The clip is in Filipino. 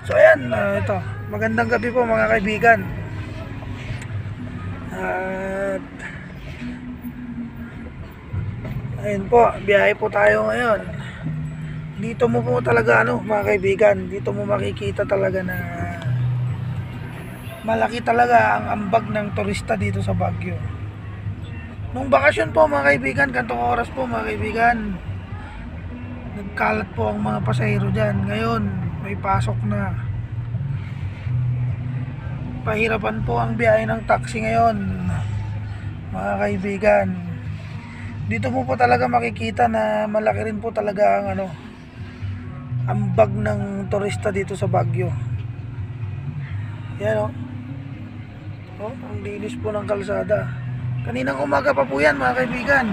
So ayan, ito. Magandang gabi po mga kaibigan. At ayun po, biyahe po tayo ngayon. Dito mo po talaga mga kaibigan, dito mo makikita talaga na malaki talaga ang ambag ng turista dito sa Baguio. Nung bakasyon po mga kaibigan, kantong oras po mga kaibigan, nagkalat po ang mga pasahero dyan. Ngayon, may pasok na. Pahirapan po ang biyahe ng taxi ngayon mga kaibigan. Dito mo po talaga makikita na malaki rin po talaga ang ambag ng turista dito sa Baguio. Yan ang linis po ng kalsada. Kaninang umaga pa po yan mga kaibigan.